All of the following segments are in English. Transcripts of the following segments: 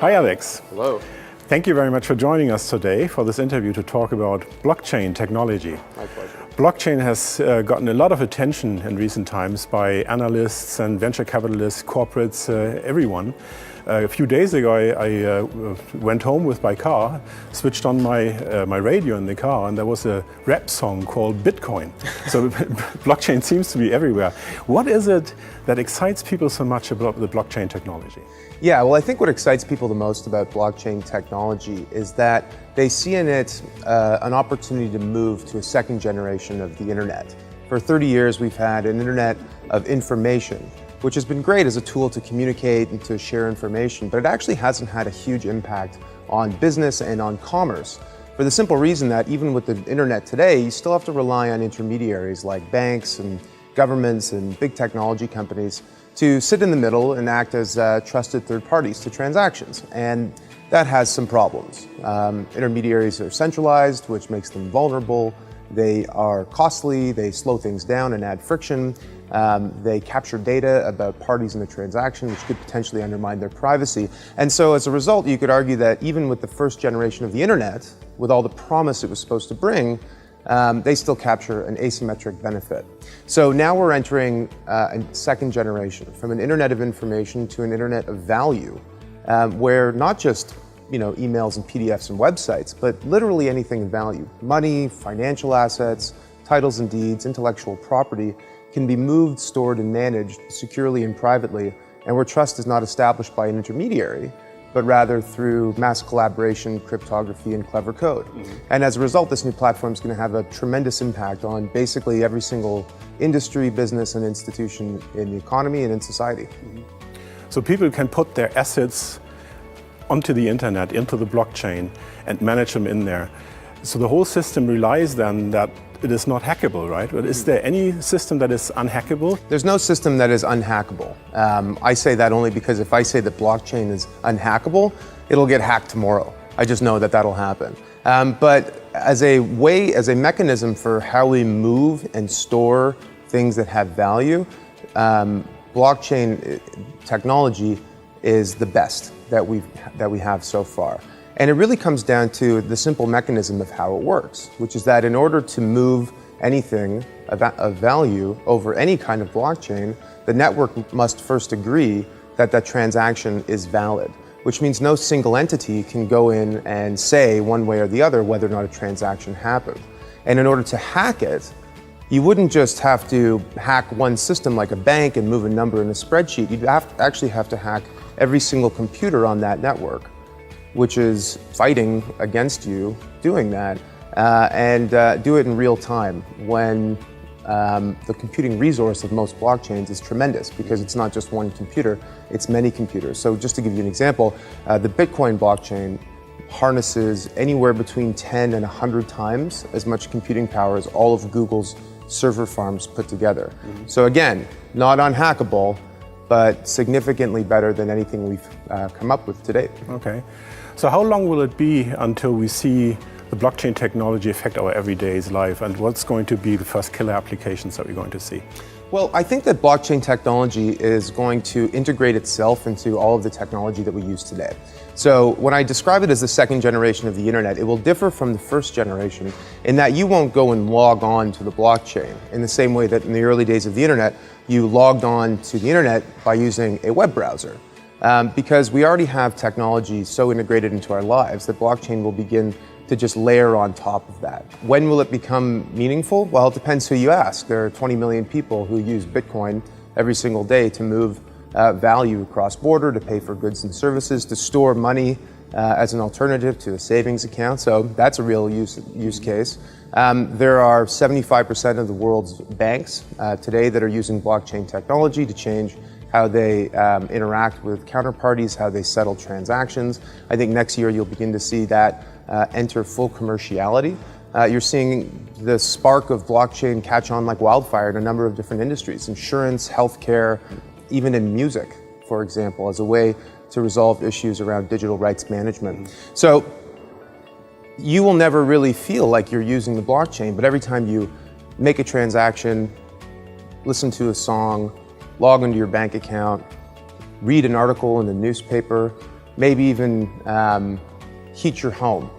Hi, Alex. Hello. Thank you very much for joining us today for this interview to talk about blockchain technology. My pleasure. Blockchain has gotten a lot of attention in recent times by analysts and venture capitalists, corporates, everyone. A few days ago, I went home with my car, switched on my radio in the car, and there was a rap song called Bitcoin. So blockchain seems to be everywhere. What is it that excites people so much about the blockchain technology? Yeah, well, I think what excites people the most about blockchain technology is that they see in it an opportunity to move to a second generation of the internet. For 30 years, we've had an internet of information, which has been great as a tool to communicate and to share information, but it actually hasn't had a huge impact on business and on commerce. For the simple reason that even with the internet today, you still have to rely on intermediaries like banks and governments and big technology companies to sit in the middle and act as trusted third parties to transactions. And that has some problems. Intermediaries are centralized, which makes them vulnerable. They are costly, they slow things down and add friction. They capture data about parties in the transaction, which could potentially undermine their privacy. And so as a result, you could argue that even with the first generation of the internet, with all the promise it was supposed to bring, they still capture an asymmetric benefit. So now we're entering a second generation, from an internet of information to an internet of value, where not just emails and PDFs and websites, but literally anything of value. Money, financial assets, titles and deeds, intellectual property can be moved, stored, and managed securely and privately, and where trust is not established by an intermediary, but rather through mass collaboration, cryptography, and clever code. And as a result, this new platform is going to have a tremendous impact on basically every single industry, business, and institution in the economy and in society. So people can put their assets onto the internet, into the blockchain, and manage them in there. So the whole system relies then that it is not hackable, right? But is there any system that is unhackable? There's no system that is unhackable. I say that only because if I say that blockchain is unhackable, it'll get hacked tomorrow. I just know that that'll happen. But as a mechanism for how we move and store things that have value, blockchain technology is the best that we have so far. And it really comes down to the simple mechanism of how it works, which is that in order to move anything of value over any kind of blockchain, the network must first agree that that transaction is valid, which means no single entity can go in and say one way or the other whether or not a transaction happened. And in order to hack it, you wouldn't just have to hack one system like a bank and move a number in a spreadsheet. You'd actually have to hack every single computer on that network, which is fighting against you doing that, and do it in real time when the computing resource of most blockchains is tremendous, because it's not just one computer, it's many computers. So just to give you an example, the Bitcoin blockchain harnesses anywhere between 10 and 100 times as much computing power as all of Google's server farms put together. So again, not unhackable, but significantly better than anything we've come up with to date. Okay. So how long will it be until we see the blockchain technology affect our everyday life, and what's going to be the first killer applications that we're going to see? Well, I think that blockchain technology is going to integrate itself into all of the technology that we use today. So when I describe it as the second generation of the internet, it will differ from the first generation in that you won't go and log on to the blockchain in the same way that in the early days of the internet, you logged on to the internet by using a web browser. Because we already have technology so integrated into our lives that blockchain will begin to just layer on top of that. When will it become meaningful? Well, it depends who you ask. There are 20 million people who use Bitcoin every single day to move value across border, to pay for goods and services, to store money as an alternative to a savings account. So that's a real use case. There are 75% of the world's banks today that are using blockchain technology to change how they interact with counterparties, how they settle transactions. I think next year you'll begin to see that enter full commerciality. You're seeing the spark of blockchain catch on like wildfire in a number of different industries: insurance, healthcare, even in music, for example, as a way to resolve issues around digital rights management. So you will never really feel like you're using the blockchain, but every time you make a transaction, listen to a song, log into your bank account, read an article in the newspaper, maybe even heat your home,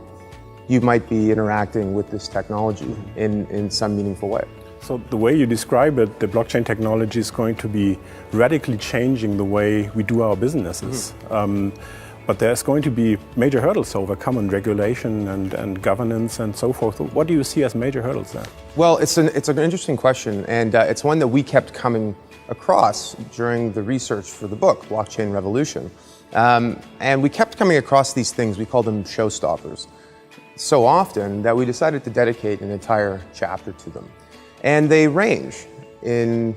you might be interacting with this technology in some meaningful way. So the way you describe it, the blockchain technology is going to be radically changing the way we do our businesses. But there's going to be major hurdles to overcome on regulation and governance and so forth. What do you see as major hurdles there? Well, it's an interesting question, and it's one that we kept coming across during the research for the book, Blockchain Revolution. And we kept coming across these things, we call them showstoppers, so often that we decided to dedicate an entire chapter to them. And they range in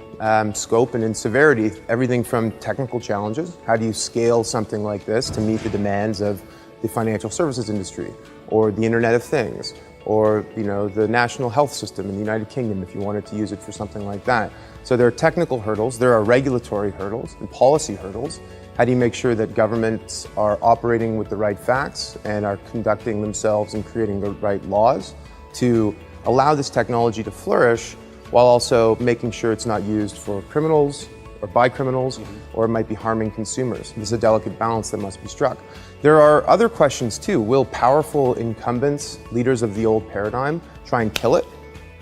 scope and in severity, everything from technical challenges, how do you scale something like this to meet the demands of the financial services industry, or the Internet of Things, or the national health system in the United Kingdom if you wanted to use it for something like that. So there are technical hurdles, there are regulatory hurdles and policy hurdles. How do you make sure that governments are operating with the right facts and are conducting themselves and creating the right laws to allow this technology to flourish while also making sure it's not used for criminals or by criminals, or it might be harming consumers. There's a delicate balance that must be struck. There are other questions too. Will powerful incumbents, leaders of the old paradigm, try and kill it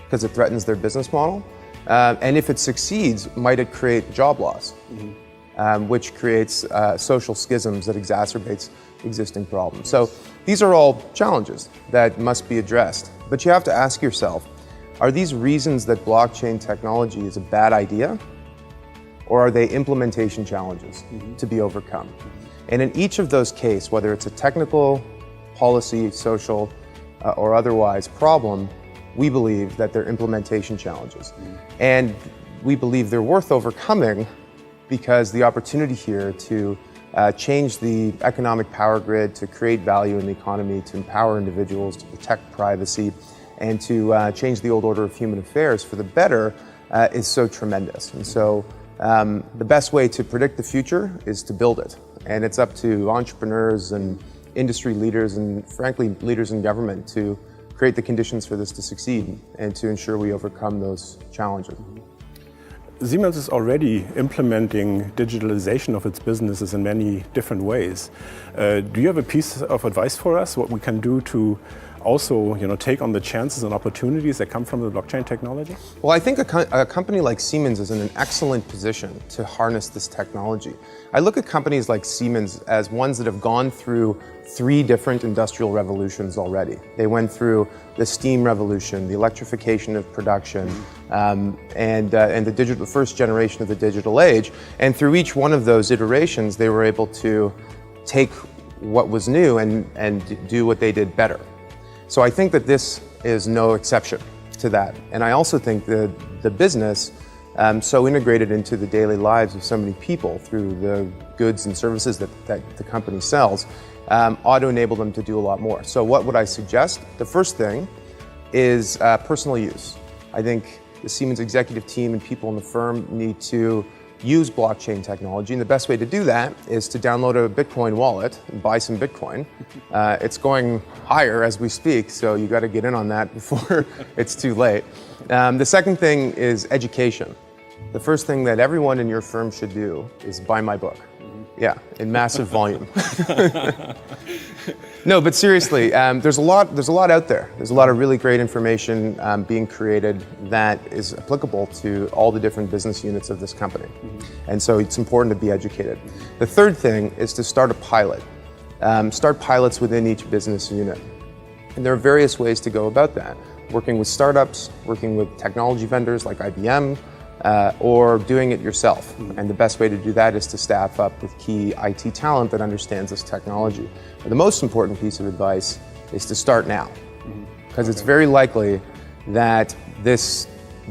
because it threatens their business model? And if it succeeds, might it create job loss, which creates social schisms that exacerbates existing problems? So these are all challenges that must be addressed. But you have to ask yourself, are these reasons that blockchain technology is a bad idea? Or are they implementation challenges to be overcome? And in each of those cases, whether it's a technical, policy, social, or otherwise problem, we believe that they're implementation challenges. And we believe they're worth overcoming because the opportunity here to change the economic power grid, to create value in the economy, to empower individuals, to protect privacy, and to change the old order of human affairs for the better is so tremendous. And so the best way to predict the future is to build it. And it's up to entrepreneurs and industry leaders and frankly leaders in government to create the conditions for this to succeed and to ensure we overcome those challenges. Siemens is already implementing digitalization of its businesses in many different ways. Do you have a piece of advice for us, what we can do to also take on the chances and opportunities that come from the blockchain technology? Well, I think a company like Siemens is in an excellent position to harness this technology. I look at companies like Siemens as ones that have gone through 3 different industrial revolutions already. They went through the steam revolution, the electrification of production, and the first generation of the digital age. And through each one of those iterations, they were able to take what was new and do what they did better. So I think that this is no exception to that. And I also think that the business, so integrated into the daily lives of so many people through the goods and services that the company sells, ought to enable them to do a lot more. So what would I suggest? The first thing is personal use. I think the Siemens executive team and people in the firm need to use blockchain technology, and the best way to do that is to download a Bitcoin wallet and buy some Bitcoin. It's going higher as we speak, so you got to get in on that before it's too late. The second thing is education. The first thing that everyone in your firm should do is buy my book. Yeah, in massive volume. No, but seriously, there's a lot out there. There's a lot of really great information being created that is applicable to all the different business units of this company. And so it's important to be educated. The third thing is to start a pilot. Start pilots within each business unit. And there are various ways to go about that. Working with startups, working with technology vendors like IBM, or doing it yourself. And the best way to do that is to staff up with key IT talent that understands this technology. But the most important piece of advice is to start now, because it's very likely that this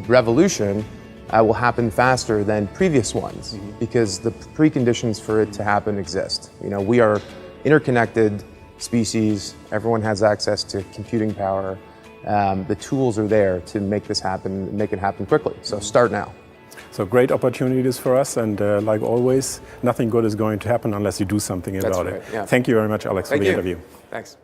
revolution will happen faster than previous ones, because the preconditions for it to happen exist. We are interconnected species, everyone has access to computing power. The tools are there to make this happen, make it happen quickly. So start now. So great opportunities for us, and like always, nothing good is going to happen unless you do something about it. Yeah. Thank you very much, Alex, for the interview. Thanks.